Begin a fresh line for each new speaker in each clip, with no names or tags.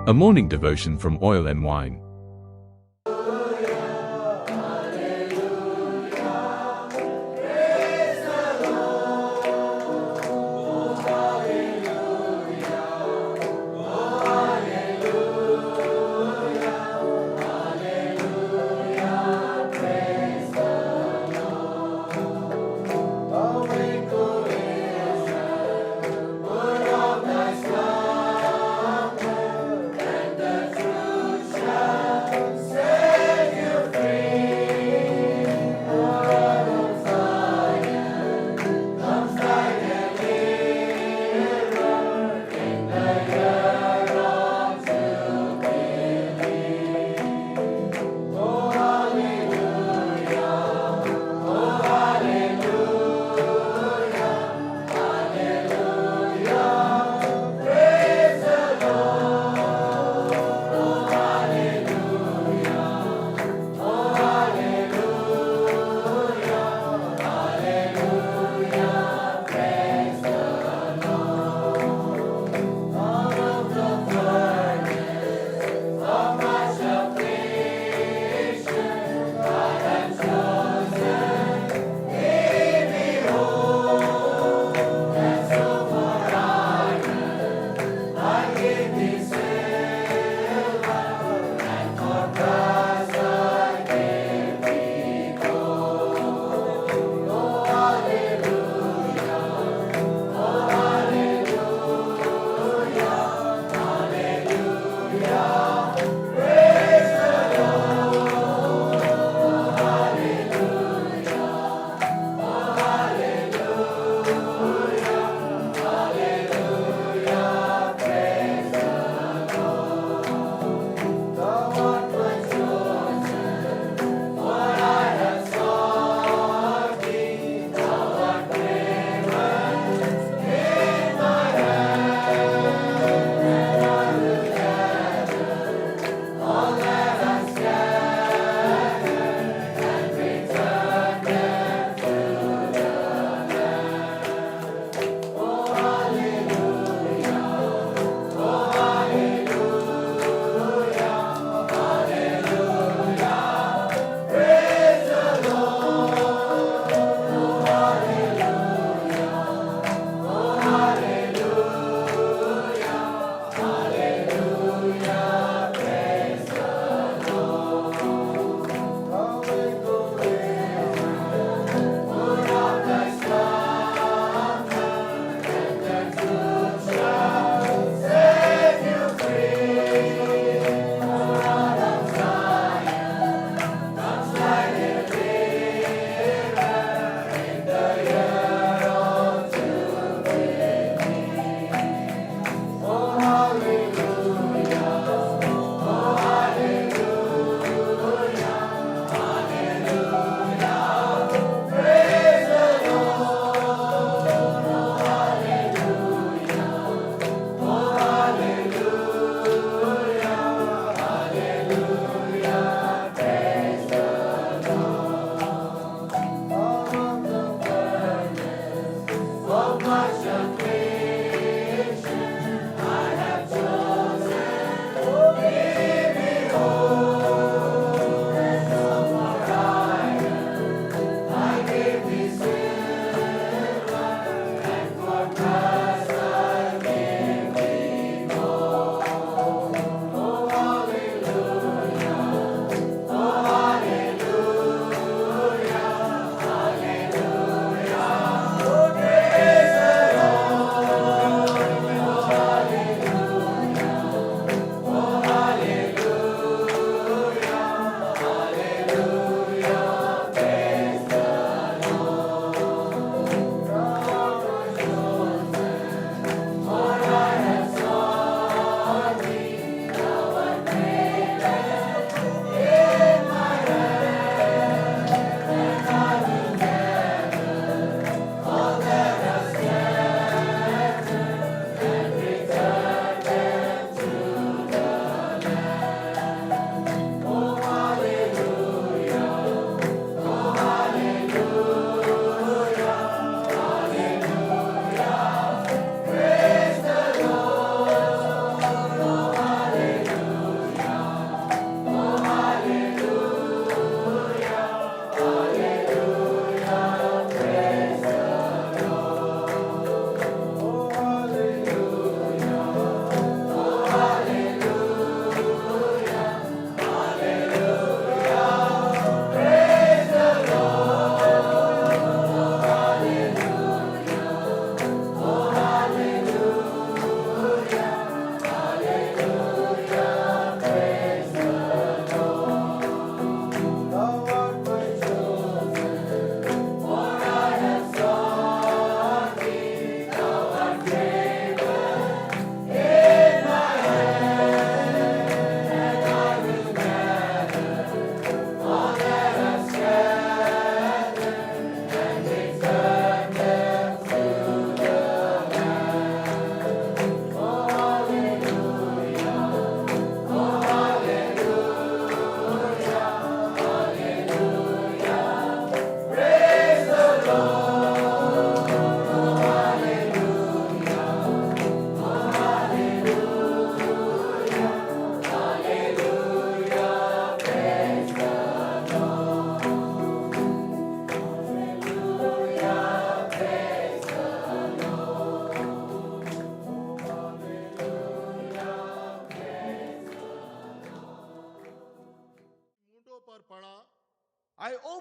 A morning devotion from Oil and Wine.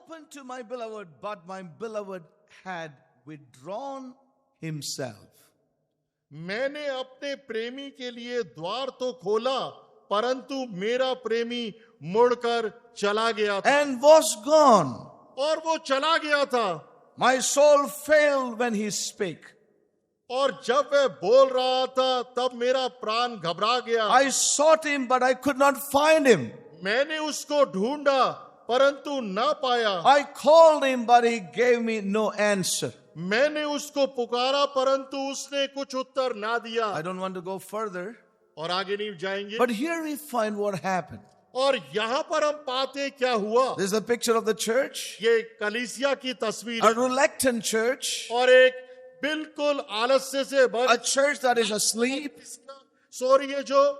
opened to my beloved, but my beloved had withdrawn himself.
मैंने अपने प्रेमी के लिए द्वार तो खोला, परंतु मेरा प्रेमी मुड़कर चला गया था।
And was gone.
और वो चला गया था।
My soul failed when he spake.
और जब वह बोल रहा था तब मेरा प्राण घबरा गया।
I sought him, but I could not find him.
मैंने उसको ढूंढा परंतु न पाया।
I called him, but he gave me no answer.
मैंने उसको पुकारा परंतु उसने कुछ उत्तर ना दिया।
I don't want to go further,
और आगे नहीं जाएंगे।
but here we find what happened.
और यहाँ पर हम पाते क्या हुआ।
This is a picture of the church,
ये कलीसिया की तस्वीर
a
है
reluctant church,
और एक बिल्कुल आलस्य से भर
a church that is asleep,
सो रही है, जो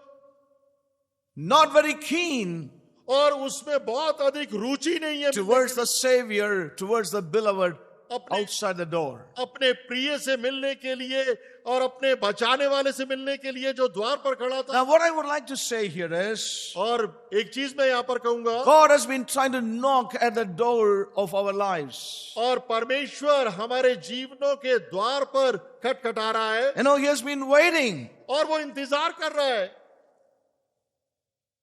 not very keen
और उसमें बहुत अधिक रुचि नहीं है
towards the Savior, towards the beloved
अपने
outside the door.
अपने प्रिय से मिलने के लिए और अपने बचाने वाले से मिलने के लिए जो द्वार पर खड़ा था।
Now, what I would like to say here is,
और एक चीज मैं यहाँ पर कहूंगा,
God has been trying to knock at the door of our lives.
और परमेश्वर हमारे जीवनों के द्वार पर खटखटा रहा है।
You know, He has been waiting.
और वो इंतजार कर रहा है।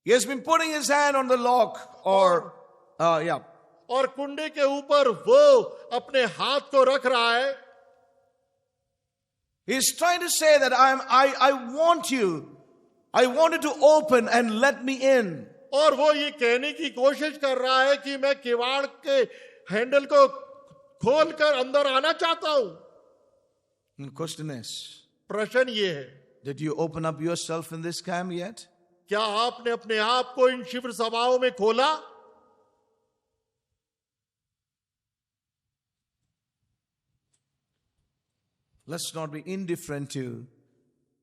He has been putting His hand on the lock, or,
और कुंडे के ऊपर वो अपने हाथ को रख रहा है।
He's trying to say that I want you to open and let me in.
और वो ये कहने की कोशिश कर रहा है कि मैं किवाड़ के हैंडल को खोलकर अंदर आना चाहता हूं।
And the question is,
प्रश्न ये है,
did you open up yourself in this camp yet?
क्या आपने अपने आप को इन शिविर सभाओं में खोला?
Let's not be indifferent to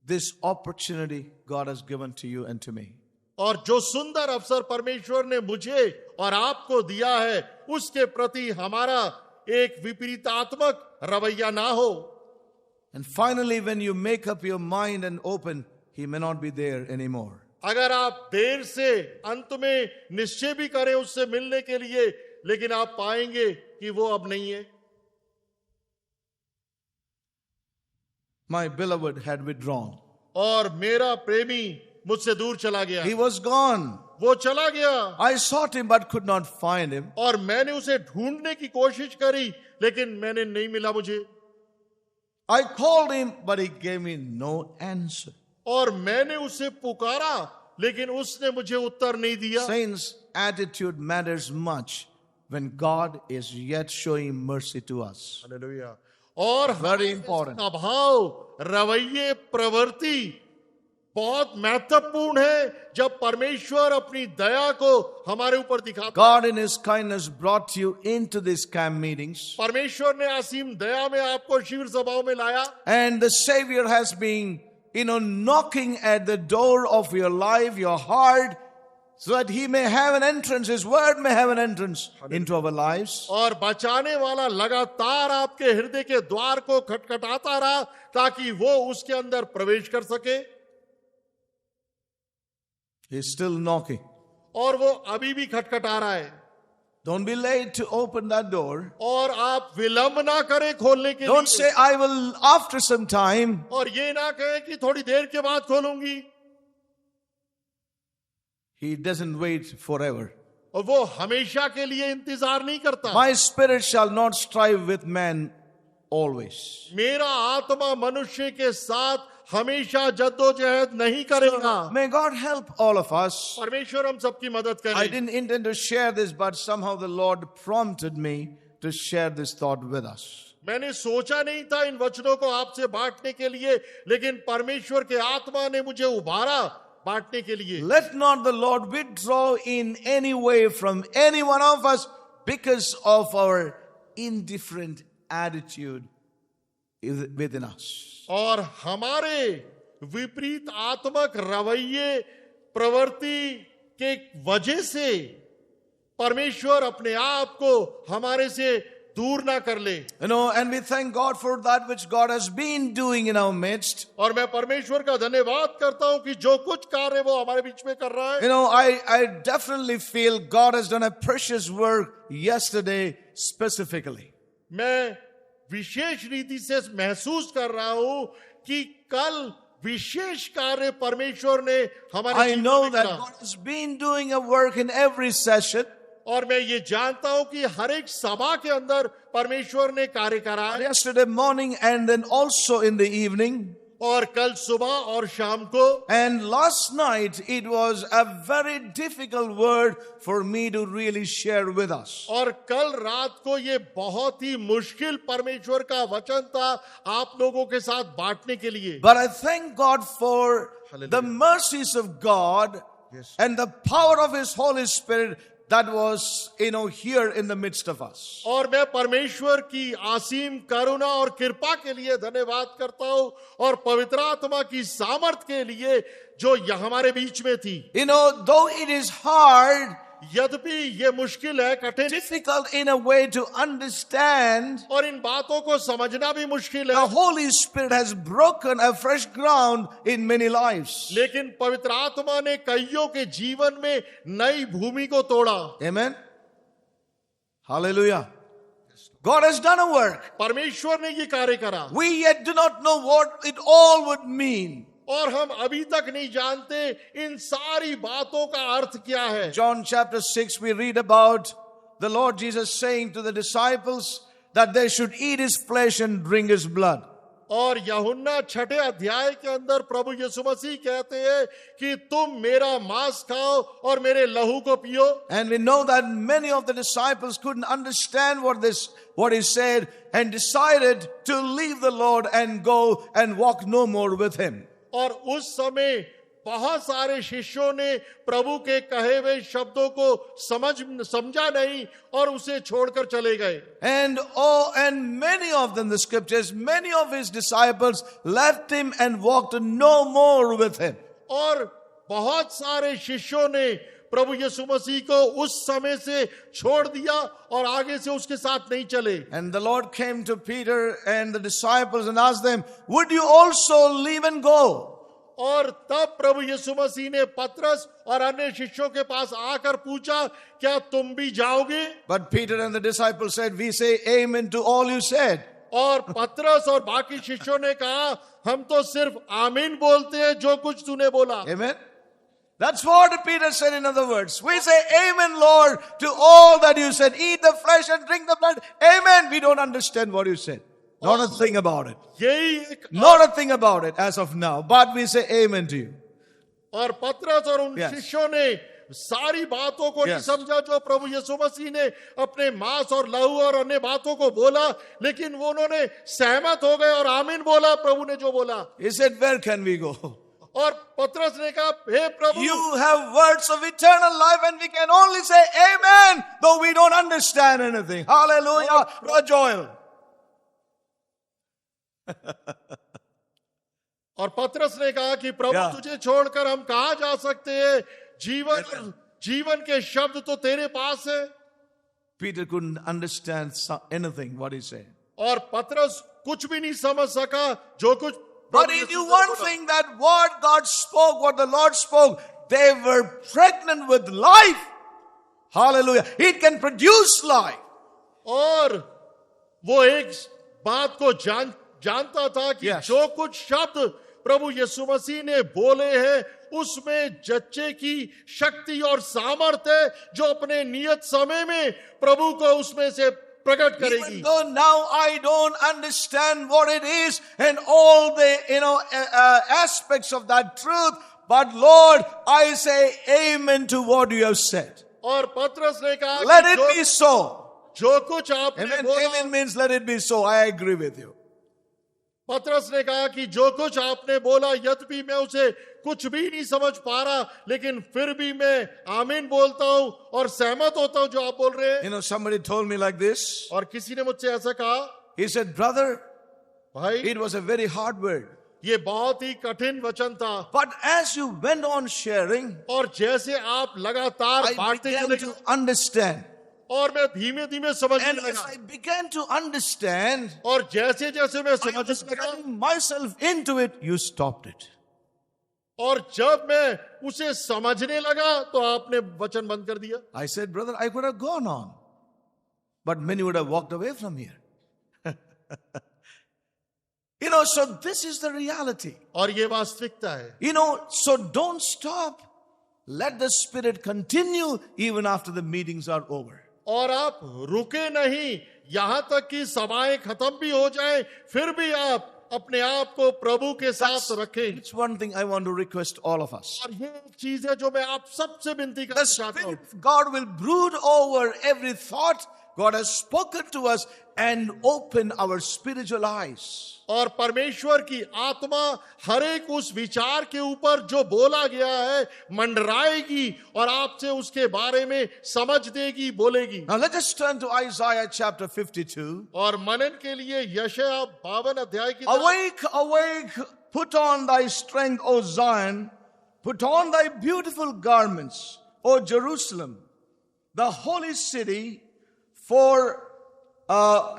this opportunity God has given to you and to me.
और जो सुंदर अवसर परमेश्वर ने मुझे और आपको दिया है, उसके प्रति हमारा एक विपरीतात्मक रवैया ना हो।
And finally, when you make up your mind and open, He may not be there anymore.
अगर आप देर से अंत में निश्चय भी करें उससे मिलने के लिए, लेकिन आप पाएंगे कि वो अब नहीं है।
My beloved had withdrawn.
और मेरा प्रेमी मुझसे दूर चला गया।
He was gone.
वो चला गया।
I sought him but could not find him.
और मैंने उसे ढूंढने की कोशिश करी, लेकिन मैंने नहीं मिला मुझे।
I called him, but he gave me no answer.
और मैंने उसे पुकारा, लेकिन उसने मुझे उत्तर नहीं दिया।
Saints, attitude matters much when God is yet showing mercy to us.
Hallelujah. और
Very important.
स्वभाव, रवैये, प्रवृत्ति बहुत महत्वपूर्ण है जब परमेश्वर अपनी दया को हमारे ऊपर दिखाता।
God in His kindness brought you into these camp meetings.
परमेश्वर ने असीम दया में आपको शिविर सभाओं में लाया।
And the Savior has been, knocking at the door of your life, your heart, so that He may have an entrance, His word may have an entrance into our lives.
और बचाने वाला लगातार आपके हृदय के द्वार को खटखटाता रहा ताकि वो उसके अंदर प्रवेश कर सके।
He's still knocking.
और वो अभी भी खटखटा रहा है।
Don't be late to open that door.
और आप विलंब ना करें खोलने के
Don't
लिए।
say, I will after some time.
और ये ना कहें कि थोड़ी देर के बाद खोलूंगी।
He doesn't wait forever.
और वो हमेशा के लिए इंतजार नहीं करता।
My spirit shall not strive with man always.
मेरा आत्मा मनुष्य के साथ हमेशा जद्दोजहद नहीं करेगा।
May God help all of us.
परमेश्वर हम सबकी मदद
I
करे।
didn't intend to share this, but somehow the Lord prompted me to share this thought with us.
मैंने सोचा नहीं था इन वचनों को आपसे बांटने के लिए, लेकिन परमेश्वर के आत्मा ने मुझे उभारा बांटने के लिए।
Let not the Lord withdraw in any way from any one of us because of our indifferent attitude within us.
और हमारे विपरीत आत्मक रवैये, प्रवृत्ति के वजह से परमेश्वर अपने आप को हमारे से दूर ना कर ले।
You know, and we thank God for that which God has been doing in our midst.
और मैं परमेश्वर का धन्यवाद करता हूं कि जो कुछ कार्य वो हमारे बीच में कर रहा है।
You know, I definitely feel God has done a precious work yesterday specifically.
मैं विशेष रीति से महसूस कर रहा हूं कि कल विशेष कार्य परमेश्वर ने हमारे
I
जीवन
know
में
that
करा।
God has been doing a work in every session.
और मैं ये जानता हूं कि हर एक सभा के अंदर परमेश्वर ने कार्य करा है।
Yesterday morning and then also in the evening.
और कल सुबह और शाम को।
And last night it was a very difficult word for me to really share with us.
और कल रात को ये बहुत ही मुश्किल परमेश्वर का वचन था आप लोगों के साथ बांटने के लिए।
But I thank God for
Hallelujah.
the mercies of God
Yes.
and the power of His Holy Spirit that was, here in the midst of us.
और मैं परमेश्वर की असीम करुणा और कृपा के लिए धन्यवाद करता हूं और पवित्र आत्मा की सामर्थ के लिए जो हमारे बीच में थी।
Though it is hard,
यद्यपि ये मुश्किल है, कठिन,
difficult in a way to understand,
और इन बातों को समझना भी मुश्किल
the
है,
Holy Spirit has broken a fresh ground in many lives.
लेकिन पवित्र आत्मा ने कईयों के जीवन में नई भूमि को तोड़ा।
Amen. Hallelujah. God has done a work.
परमेश्वर ने ये कार्य करा।
We yet do not know what it all would mean.
और हम अभी तक नहीं जानते इन सारी बातों का अर्थ क्या है।
John chapter 6, we read about the Lord Jesus saying to the disciples that they should eat His flesh and drink His blood.
और यूहन्ना 6 अध्याय के अंदर प्रभु यीशु मसीह कहते हैं कि तुम मेरा मांस खाओ और मेरे लहू को पियो।
And we know that many of the disciples couldn't understand what He said and decided to leave the Lord and go and walk no more with Him.
और उस समय बहुत सारे शिष्यों ने प्रभु के कहे हुए शब्दों को समझा नहीं और उसे छोड़कर चले गए।
And many of them, the scriptures, many of His disciples left Him and walked no more with Him.
और बहुत सारे शिष्यों ने प्रभु यीशु मसीह को उस समय से छोड़ दिया और आगे से उसके साथ नहीं चले।
And the Lord came to Peter and the disciples and asked them, would you also leave and go?
और तब प्रभु यीशु मसीह ने पतरस और अन्य शिष्यों के पास आकर पूछा, क्या तुम भी जाओगे?
But Peter and the disciples said, we say amen to all you said.
और पतरस और बाकी शिष्यों ने कहा, हम तो सिर्फ आमीन बोलते हैं जो कुछ तूने बोला।
Amen. That's what Peter said. In other words, we say amen, Lord, to all that you said. Eat the flesh and drink the blood. Amen. We don't understand what you said. Not a thing about it. Not a thing about it as of now. But we say amen to you.
और पतरस और उन
Yes.
शिष्यों ने सारी बातों को नहीं
Yes.
समझा जो प्रभु यीशु मसीह ने अपने मांस और लहू और अन्य बातों को बोला, लेकिन वो उन्होंने सहमत हो गए और आमीन बोला प्रभु ने जो बोला।
He said, where can we go?
और पतरस ने कहा, हे प्रभु,
You have words of eternal life and we can only say amen, though we don't understand anything. Hallelujah. Brother Joel.
और पतरस ने कहा कि प्रभु
Yeah.
तुझे छोड़कर हम कहाँ जा सकते हैं? जीवन के शब्द तो तेरे पास है।
Peter couldn't understand anything what he said.
और पतरस कुछ भी नहीं समझ सका जो कुछ।
But he knew one thing, that what God spoke, what the Lord spoke, they were pregnant with life. Hallelujah. It can produce life.
और वो एक बात को जानता था कि
Yes.
जो कुछ शब्द प्रभु यीशु मसीह ने बोले हैं उसमें जच्चे की शक्ति और सामर्थ्य है जो अपने नियत समय में प्रभु को उसमें से प्रकट
Even
करेगी।
though now I don't understand what it is and all the aspects of that truth, but Lord, I say amen to what you have said.
और पतरस ने कहा
Let
कि
it be so.
जो कुछ आपने
Amen.
बोला,
Amen means let it be so. I agree with you.
पतरस ने कहा कि जो कुछ आपने बोला, यद्यपि मैं उसे कुछ भी नहीं समझ पा रहा, लेकिन फिर भी मैं आमीन बोलता हूं और सहमत होता हूं जो आप बोल रहे हैं।
Somebody told me like this.
और किसी ने मुझसे ऐसा कहा,
He said, brother,
भाई
it was a very hard word.
ये बहुत ही कठिन वचन था,
But as you went on sharing,
और जैसे आप लगातार
I
बांटते
began
चले
to
गए
understand.
और मैं धीमे धीमे समझने
And as
लगा,
I began to understand,
और जैसे जैसे मैं
I was
समझने लगा,
getting myself into it, you stopped it.
और जब मैं उसे समझने लगा तो आपने वचन बंद कर दिया.
I said, brother, I could have gone on, but many would have walked away from here. So this is the reality.
और ये वास्तविकता है.
So don't stop. Let the Spirit continue even after the meetings are over.
और आप रुके नहीं यहां तक कि सभाएं खत्म भी हो जाएं, फिर भी आप अपने आप को प्रभु के साथ रखें.
It's one thing I want to request all of us.
और ये एक चीज है जो मैं आप सबसे विनती
The
करना चाहता हूं.
Spirit of God will brood over every thought God has spoken to us and open our spiritual eyes.
और परमेश्वर की आत्मा हर एक उस विचार के ऊपर जो बोला गया है मंडराएगी और आपसे उसके बारे में समझ देगी, बोलेगी.
Now let us turn to Isaiah chapter 52.
और मनन के लिए यशायाह 52 अध्याय की तरफ.
Awake, awake, put on thy strength, O Zion, put on thy beautiful garments, O Jerusalem, the holy city, for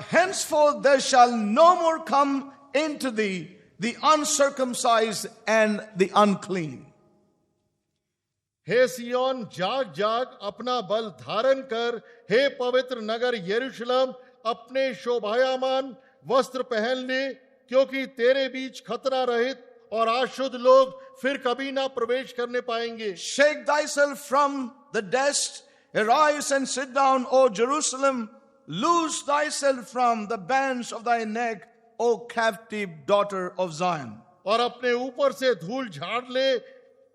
henceforth there shall no more come into thee the uncircumcised and the unclean.
हे सियोन, जाग जाग, अपना बल धारण कर. हे पवित्र नगर यरूशलेम, अपने शोभायमान वस्त्र पहन ले, क्योंकि तेरे बीच खतरा रहित और अशुद्ध लोग फिर कभी ना प्रवेश करने पाएंगे.
Shake thyself from the dust, arise and sit down, O Jerusalem. Loose thyself from the bands of thy neck, O captive daughter of Zion.
और अपने ऊपर से धूल झाड़ ले.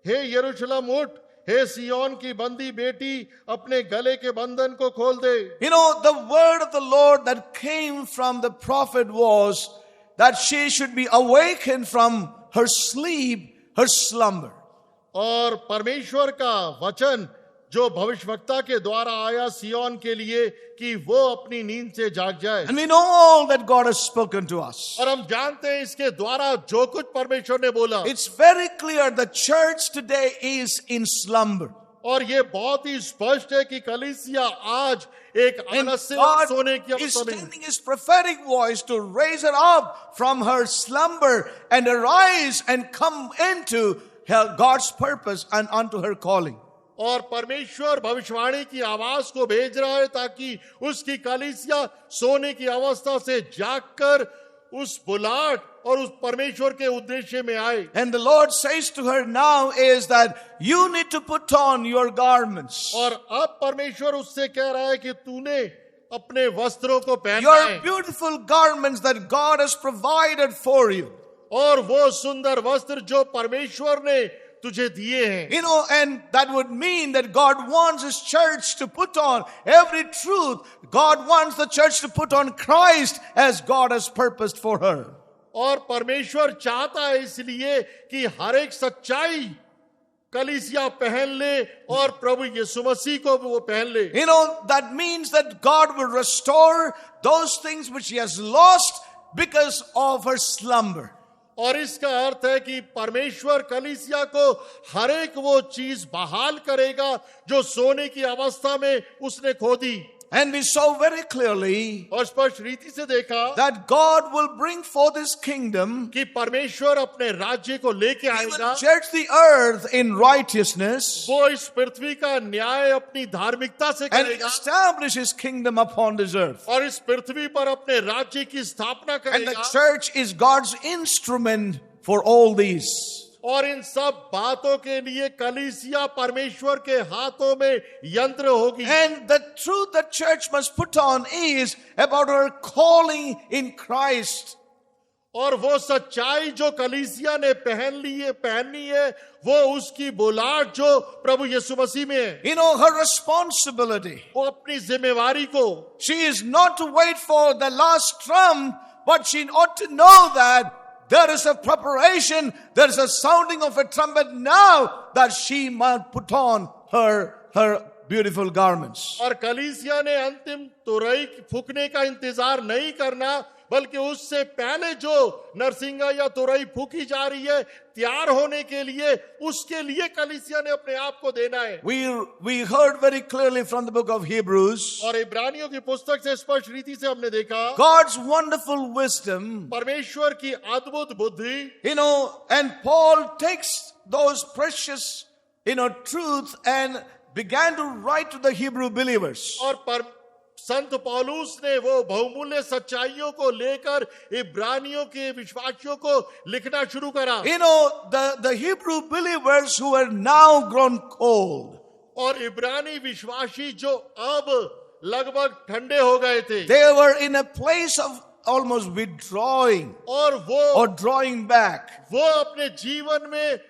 हे यरूशलेम उठ, हे सियोन की बंदी बेटी, अपने गले के बंधन को खोल दे.
The word of the Lord that came from the prophet was that she should be awakened from her sleep, her slumber.
और परमेश्वर का वचन जो भविष्यवक्ता के द्वारा आया सियोन के लिए कि वो अपनी नींद से जाग जाए.
And we know all that God has spoken to us.
और हम जानते हैं इसके द्वारा जो कुछ परमेश्वर ने बोला.
It's very clear the church today is in slumber.
और ये बहुत ही स्पष्ट है कि कलीसिया आज एक
And
आलस्य
God
सोने की
is
अवस्था में.
sending His prophetic voice to raise her up from her slumber and arise and come into God's purpose and unto her calling.
और परमेश्वर भविष्यवाणी की आवाज को भेज रहा है ताकि उसकी कलीसिया सोने की अवस्था से जागकर उस बुलाहट और उस परमेश्वर के उद्देश्य में आए.
And the Lord says to her now is that you need to put on your garments.
और अब परमेश्वर उससे कह रहा है कि तूने अपने वस्त्रों को पहनना
Your
है.
beautiful garments that God has provided for you.
और वो सुंदर वस्त्र जो परमेश्वर ने तुझे दिए हैं.
And that would mean that God wants His church to put on every truth. God wants the church to put on Christ as God has purposed for her.
और परमेश्वर चाहता है इसलिए कि हर एक सच्चाई कलीसिया पहन ले और प्रभु यीशु मसीह को वो पहन ले.
That means that God will restore those things which He has lost because of her slumber.
और इसका अर्थ है कि परमेश्वर कलीसिया को हर एक वो चीज बहाल करेगा जो सोने की अवस्था में उसने खो दी.
And we saw very clearly
और स्पष्ट रीति से देखा
that God will bring forth His kingdom,
कि परमेश्वर अपने राज्य को लेके
He will
आएगा.
judge the earth in righteousness,
वो इस पृथ्वी का न्याय अपनी धार्मिकता से
and
करेगा
establish His kingdom upon this earth.
और इस पृथ्वी पर अपने राज्य की स्थापना
And the
करेगा.
church is God's instrument for all these.
और इन सब बातों के लिए कलीसिया परमेश्वर के हाथों में यंत्र होगी.
And the truth the church must put on is about her calling in Christ.
और वो सच्चाई जो कलीसिया ने पहननी है वो उसकी बुलाहट जो प्रभु यीशु मसीह में है.
Her responsibility.
वो अपनी जिम्मेवारी को,
She is not to wait for the last trump, but she ought to know that there is a preparation, there is a sounding of a trumpet now that she might put on her beautiful garments.
और कलीसिया ने अंतिम तुरई फूकने का इंतजार नहीं करना, बल्कि उससे पहले जो नरसिंगा या तुरई फूकी जा रही है तैयार होने के लिए, उसके लिए कलीसिया ने अपने आप को देना है।
We heard very clearly from the book of Hebrews,
और इब्रानियों की पुस्तक से स्पष्ट रीति से हमने देखा
God's wonderful wisdom,
परमेश्वर की अद्भुत बुद्धि,
and Paul takes those precious, truth and began to write to the Hebrew believers.
और संत पौलुस ने वो बहुमूल्य सच्चाइयों को लेकर इब्रानियों के विश्वासियों को लिखना शुरू करा।
The Hebrew believers who are now grown cold,
और इब्रानी विश्वासी जो अब लगभग ठंडे हो गए थे,
they were in a place of almost withdrawing
और
or drawing back.
वो अपने जीवन में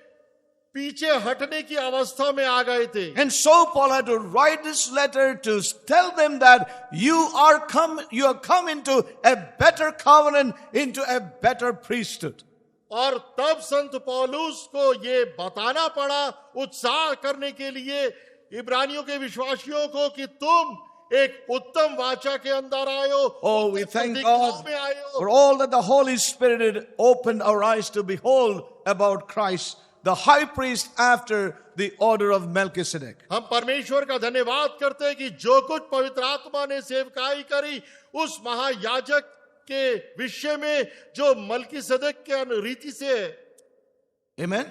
पीछे हटने की अवस्था में आ गए थे।
And so Paul had to write this letter to tell them that you have come into a better covenant, into a better priesthood.
और तब संत पौलुस को ये बताना पड़ा, उत्साह करने के लिए इब्रानियों के विश्वासियों को कि तुम एक उत्तम वाचा के अंदर आए हो।
Oh, we thank
प्रतिज्ञाओं
God
में आए हो।
for all that the Holy Spirit had opened our eyes to behold about Christ, the high priest after the order of Melchizedek.
हम परमेश्वर का धन्यवाद करते हैं कि जो कुछ पवित्र आत्मा ने सेवकाई करी उस महायाजक के विषय में जो मलकीसदक के रीति से है।
Amen.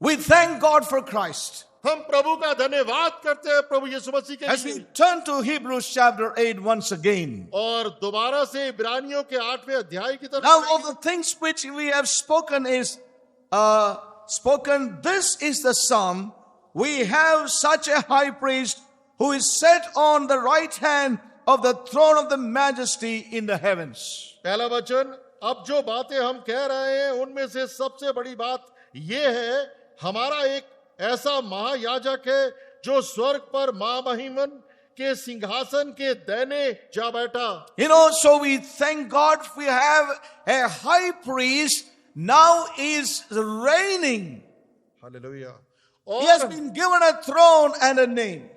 We thank God for Christ.
हम प्रभु का धन्यवाद करते हैं प्रभु यीशु मसीह के
As we
लिए।
turn to Hebrews chapter 8 once again.
और दोबारा से इब्रानियों के 8वें अध्याय की तरफ।
Now of the things which we have spoken this is the sum. We have such a high priest who is set on the right hand of the throne of the majesty in the heavens.
पहला वचन, अब जो बातें हम कह रहे हैं उनमें से सबसे बड़ी बात यह है, हमारा एक ऐसा महायाजक है जो स्वर्ग पर महामहिमन के सिंहासन के दाहिने जा बैठा।
So we thank God we have a high priest now is reigning.
Hallelujah.
He has been given a throne and a name.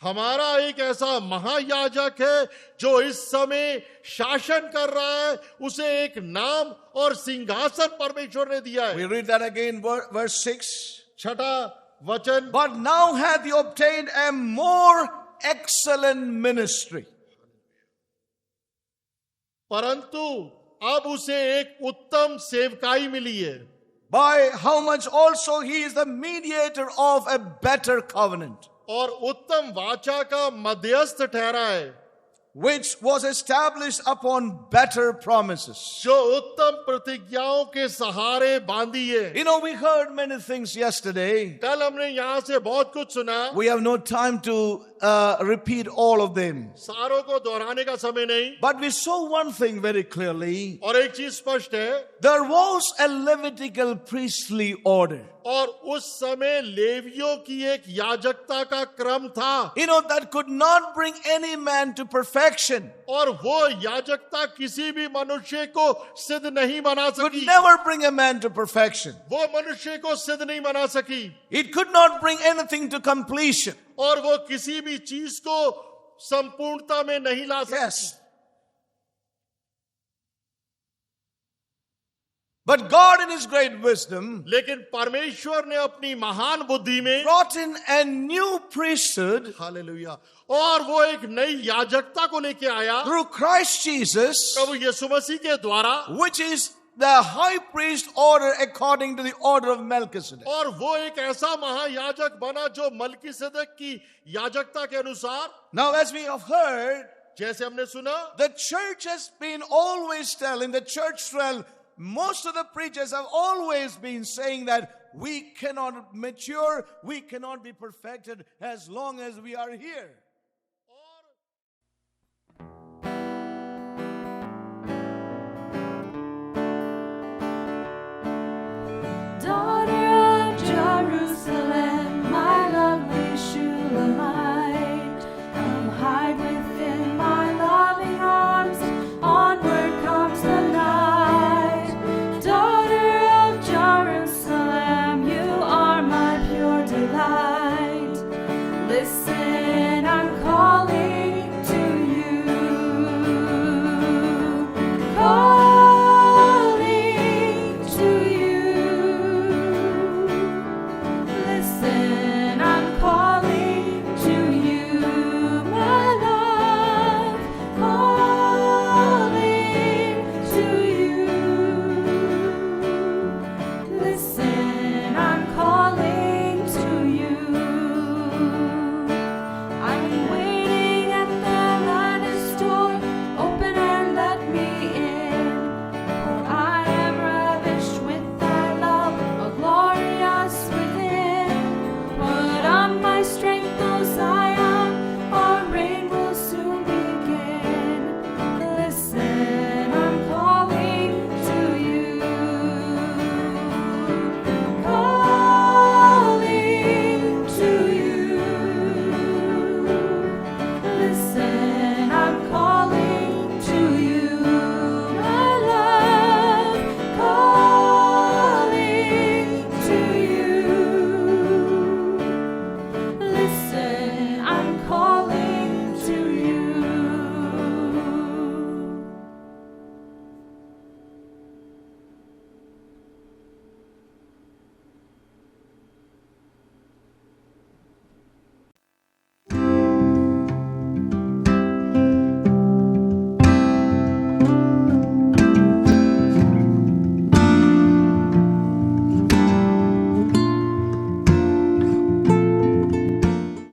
हमारा एक ऐसा महायाजक है जो इस समय शासन कर रहा है, उसे एक नाम और सिंहासन परमेश्वर ने दिया है।
We read that again, verse 6.
छठा वचन,
But now hath he obtained a more excellent ministry.
परंतु अब उसे एक उत्तम सेवकाई मिली है।
By how much also he is the mediator of a better covenant,
और उत्तम वाचा का मध्यस्थ ठहरा है,
which was established upon better promises.
जो उत्तम प्रतिज्ञाओं के सहारे बांधी है।
We heard many things yesterday.
कल हमने यहाँ से बहुत कुछ सुना,
We have no time to repeat all of them.
सारों को दोहराने का समय नहीं।
But we saw one thing very clearly.
और एक चीज स्पष्ट है,
There was a Levitical priestly order.
और उस समय लेवियों की एक याजकता का क्रम था,
That could not bring any man to perfection.
और वो याजकता किसी भी मनुष्य को सिद्ध नहीं बना
Could
सकी।
never bring a man to perfection.
वो मनुष्य को सिद्ध नहीं बना सकी,
It could not bring anything to completion.
और वो किसी भी चीज को संपूर्णता में नहीं ला सकी।
Yes. But God in his great wisdom
लेकिन परमेश्वर ने अपनी महान बुद्धि में
brought in a new priesthood
hallelujah, और वो एक नई याजकता को लेके आया
through Christ Jesus,
प्रभु यीशु मसीह के द्वारा,
which is the high priest order according to the order of Melchizedek.
और वो एक ऐसा महायाजक बना जो मलकीसदक की याजकता के अनुसार।
Now, as we have heard,
जैसे हमने सुना,
the church has been always telling, the church realm, most of the preachers have always been saying that we cannot mature, we cannot be perfected as long as we are here.